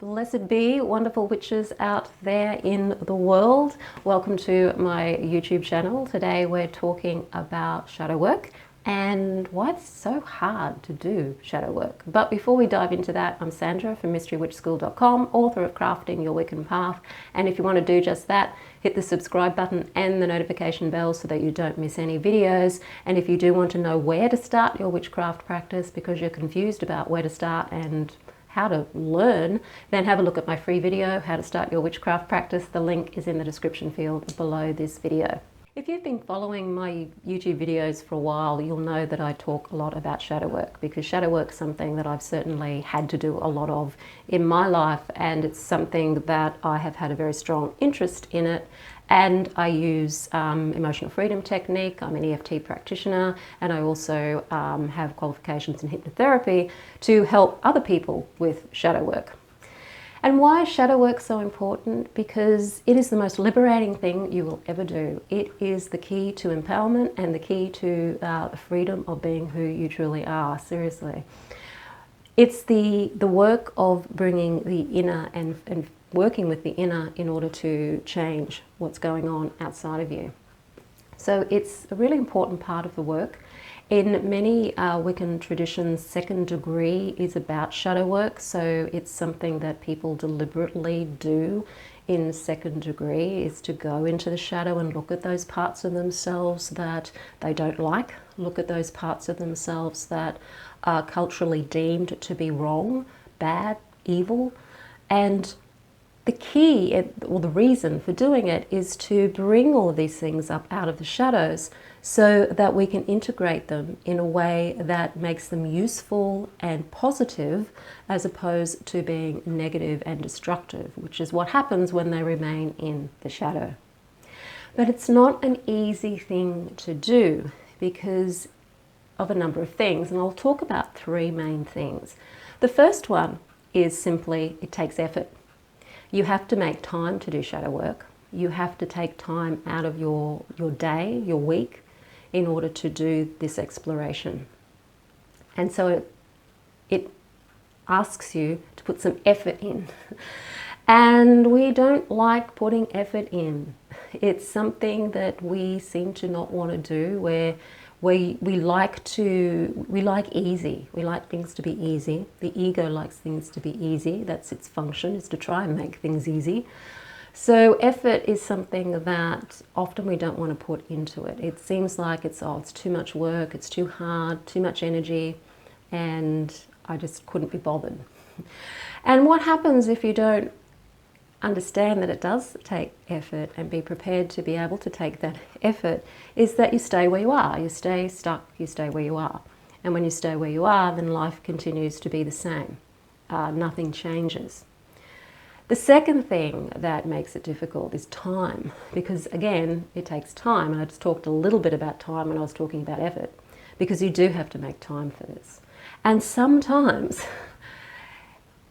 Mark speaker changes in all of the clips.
Speaker 1: Blessed be, wonderful witches out there in the world. Welcome to my YouTube channel. Today we're talking about shadow work and why it's so hard to do shadow work. But before we dive into that, I'm Sandra from MysteryWitchSchool.com, author of Crafting Your Wiccan Path. And if you want to do just that, hit the subscribe button and the notification bell so that you don't miss any videos. And if you do want to know where to start your witchcraft practice because you're confused about where to start and how to learn, then have a look at my free video, How to Start Your Witchcraft Practice. The link is in the description field below this video. If you've been following my YouTube videos for a while, you'll know that I talk a lot about shadow work, because shadow work is something that I've certainly had to do a lot of in my life, and it's something that I have had a very strong interest in it. And I use emotional freedom technique. I'm an EFT practitioner, and I also have qualifications in hypnotherapy to help other people with shadow work. And why is shadow work so important? Because it is the most liberating thing you will ever do. It is the key to empowerment and the key to the freedom of being who you truly are, seriously. It's the work of bringing the inner and working with the inner in order to change what's going on outside of you. So it's a really important part of the work. In many Wiccan traditions, second degree is about shadow work, so it's something that people deliberately do in second degree, is to go into the shadow and look at those parts of themselves that they don't like, look at those parts of themselves that are culturally deemed to be wrong, bad, evil. And the key, or the reason for doing it, is to bring all of these things up out of the shadows so that we can integrate them in a way that makes them useful and positive, as opposed to being negative and destructive, which is what happens when they remain in the shadow. But it's not an easy thing to do because of a number of things, and I'll talk about three main things. The first one is simply it takes effort. You have to make time to do shadow work. You have to take time out of your day, your week, in order to do this exploration. And so it asks you to put some effort in. And we don't like putting effort in. It's something that we seem to not want to do, where we like easy. We like things to be easy. The ego likes things to be easy. That's its function, is to try and make things easy. So effort is something that often we don't want to put into it. It seems like it's too much work, it's too hard, too much energy, and I just couldn't be bothered. And what happens if you don't understand that it does take effort and be prepared to be able to take that effort, is that you stay where you are. You stay stuck, you stay where you are. And when you stay where you are, then life continues to be the same. Nothing changes. The second thing that makes it difficult is time, because again, it takes time. And I just talked a little bit about time when I was talking about effort, because you do have to make time for this. And sometimes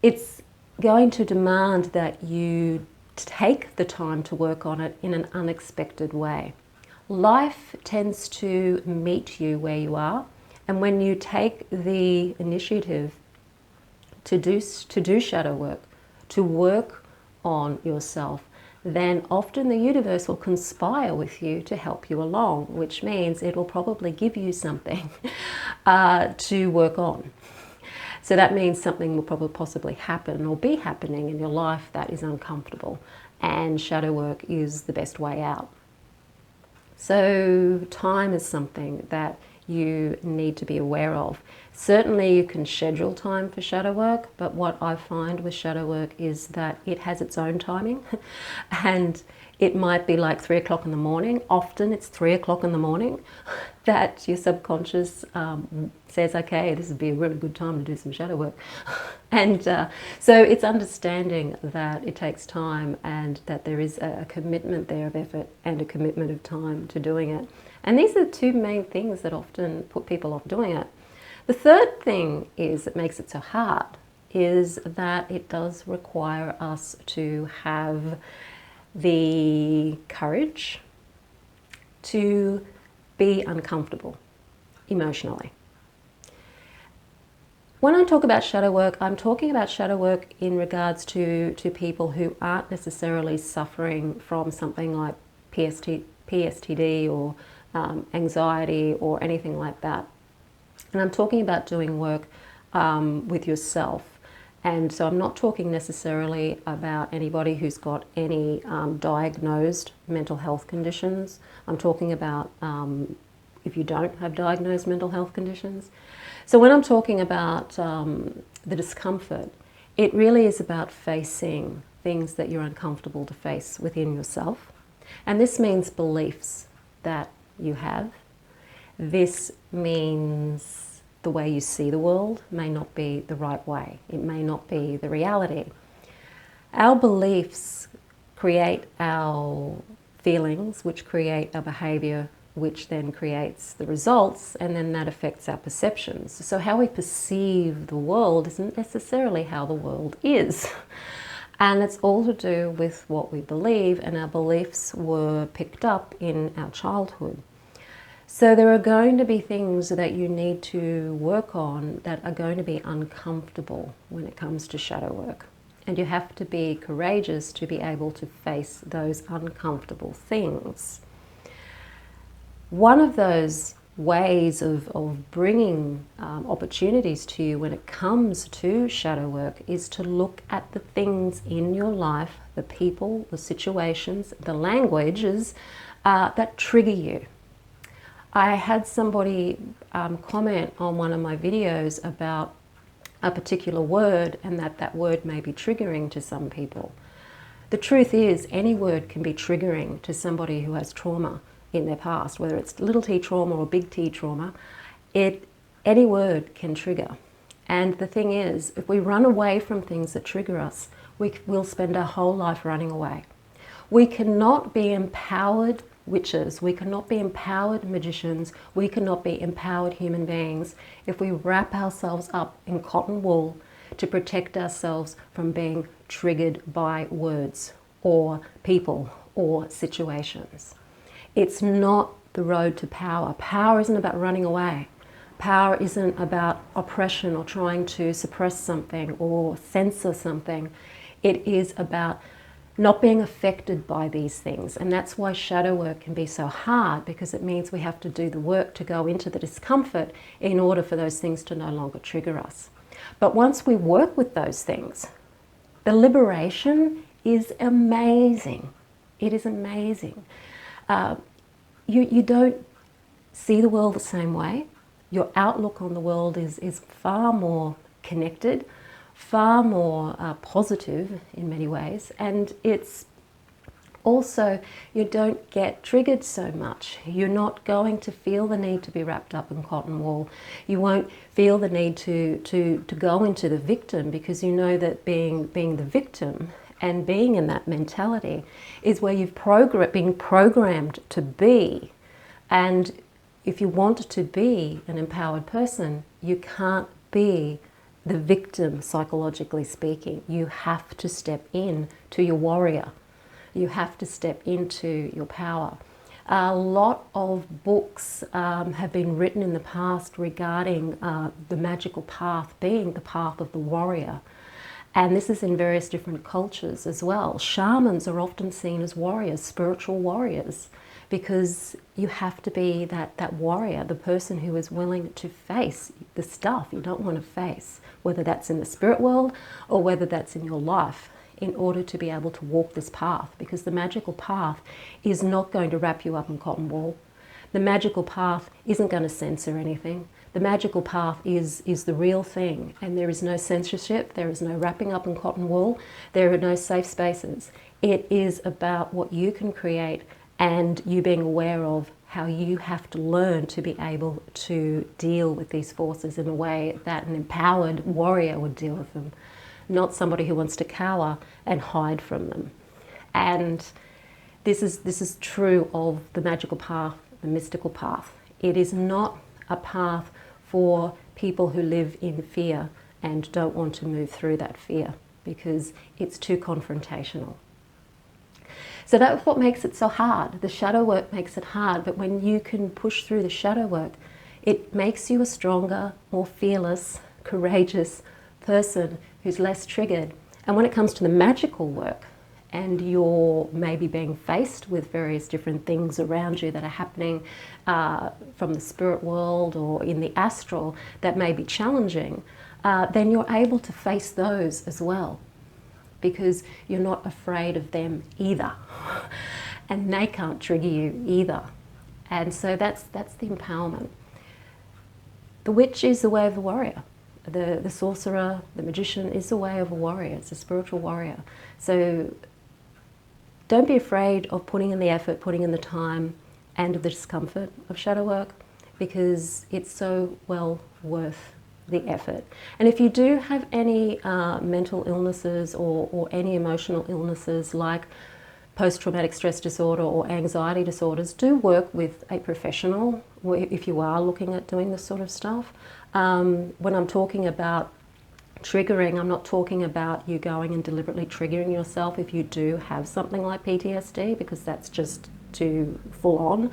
Speaker 1: it's going to demand that you take the time to work on it in an unexpected way. Life tends to meet you where you are, and when you take the initiative to do shadow work, to work on yourself, then often the universe will conspire with you to help you along, which means it will probably give you something to work on. So that means something will probably possibly happen or be happening in your life that is uncomfortable, and shadow work is the best way out. So time is something that you need to be aware of. Certainly you can schedule time for shadow work, but what I find with shadow work is that it has its own timing and it might be like 3 o'clock in the morning. Often it's 3 o'clock in the morning that your subconscious says, okay, this would be a really good time to do some shadow work. And so it's understanding that it takes time and that there is a commitment there of effort and a commitment of time to doing it. And these are the two main things that often put people off doing it. The third thing that makes it so hard is that it does require us to have the courage to be uncomfortable emotionally. When I talk about shadow work, I'm talking about shadow work in regards to people who aren't necessarily suffering from something like PSTD or anxiety or anything like that. And I'm talking about doing work with yourself. And so I'm not talking necessarily about anybody who's got any diagnosed mental health conditions. I'm talking about if you don't have diagnosed mental health conditions. So when I'm talking about the discomfort, it really is about facing things that you're uncomfortable to face within yourself. And this means beliefs that you have. This means the way you see the world may not be the right way. It may not be the reality. Our beliefs create our feelings, which create our behavior, which then creates the results, and then that affects our perceptions. So how we perceive the world isn't necessarily how the world is. And it's all to do with what we believe, and our beliefs were picked up in our childhood. So there are going to be things that you need to work on that are going to be uncomfortable when it comes to shadow work. And you have to be courageous to be able to face those uncomfortable things. One of those ways of bringing opportunities to you when it comes to shadow work is to look at the things in your life, the people, the situations, the languages that trigger you. I had somebody comment on one of my videos about a particular word and that word may be triggering to some people. The truth is, any word can be triggering to somebody who has trauma in their past, whether it's little t trauma or big T trauma. Any word can trigger. And the thing is, if we run away from things that trigger us, we'll spend our whole life running away. We cannot be empowered witches, we cannot be empowered magicians, we cannot be empowered human beings if we wrap ourselves up in cotton wool to protect ourselves from being triggered by words or people or situations. It's not the road to power. Power isn't about running away. Power isn't about oppression or trying to suppress something or censor something. It is about not being affected by these things. And that's why shadow work can be so hard, because it means we have to do the work to go into the discomfort in order for those things to no longer trigger us. But once we work with those things, the liberation is amazing. It is amazing. You don't see the world the same way. Your outlook on the world is far more connected, far more positive in many ways, and it's also, you don't get triggered so much. You're not going to feel the need to be wrapped up in cotton wool. You won't feel the need to go into the victim, because you know that being the victim and being in that mentality is where you've been programmed to be. And if you want to be an empowered person, you can't be the victim, psychologically speaking. You have to step in to your warrior. You have to step into your power. A lot of books have been written in the past regarding the magical path being the path of the warrior. And this is in various different cultures as well. Shamans are often seen as warriors, spiritual warriors, because you have to be that warrior, the person who is willing to face the stuff you don't want to face, whether that's in the spirit world or whether that's in your life, in order to be able to walk this path. Because the magical path is not going to wrap you up in cotton wool. The magical path isn't going to censor anything. The magical path is the real thing, and there is no censorship, there is no wrapping up in cotton wool, there are no safe spaces. It is about what you can create and you being aware of how you have to learn to be able to deal with these forces in a way that an empowered warrior would deal with them, not somebody who wants to cower and hide from them. And this is true of the magical path, the mystical path. It is not a path for people who live in fear and don't want to move through that fear, because it's too confrontational. So that's what makes it so hard. The shadow work makes it hard, but when you can push through the shadow work, it makes you a stronger, more fearless, courageous person who's less triggered. And when it comes to the magical work, and you're maybe being faced with various different things around you that are happening from the spirit world or in the astral that may be challenging, then you're able to face those as well, because you're not afraid of them either. And they can't trigger you either. And so that's the empowerment. The witch is the way of the warrior. The sorcerer, the magician is the way of a warrior. It's a spiritual warrior. So don't be afraid of putting in the effort, putting in the time and the discomfort of shadow work, because it's so well worth the effort. And if you do have any mental illnesses or any emotional illnesses like post-traumatic stress disorder or anxiety disorders, do work with a professional if you are looking at doing this sort of stuff. When I'm talking about triggering, I'm not talking about you going and deliberately triggering yourself if you do have something like PTSD, because that's just too full on.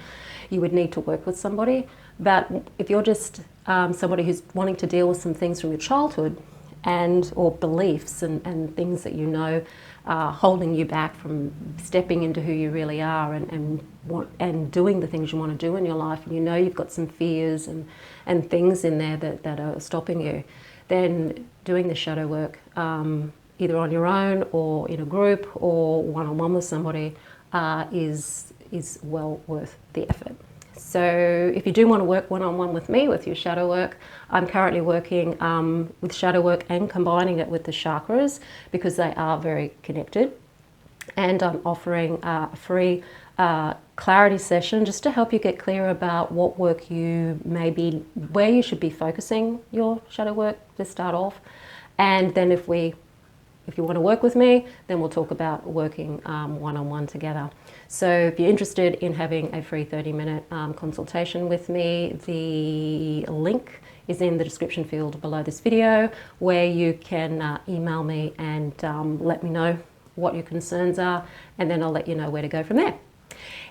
Speaker 1: You would need to work with somebody. But if you're just somebody who's wanting to deal with some things from your childhood or beliefs and things that you know are holding you back from stepping into who you really are and doing the things you want to do in your life, and you know you've got some fears and things in there that are stopping you, then doing the shadow work, either on your own or in a group or one-on-one with somebody, is well worth the effort. So if you do want to work one-on-one with me with your shadow work, I'm currently working with shadow work and combining it with the chakras, because they are very connected. And I'm offering a free clarity session just to help you get clear about what work you where you should be focusing your shadow work to start off. And then if you want to work with me, then we'll talk about working one-on-one together. So if you're interested in having a free 30-minute consultation with me, the link is in the description field below this video, where you can email me and let me know what your concerns are, and then I'll let you know where to go from there.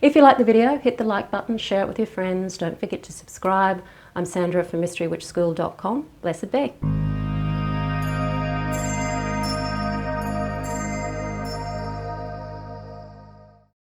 Speaker 1: If you like the video, hit the like button, share it with your friends. Don't forget to subscribe. I'm Sandra from MysteryWitchSchool.com. Blessed be.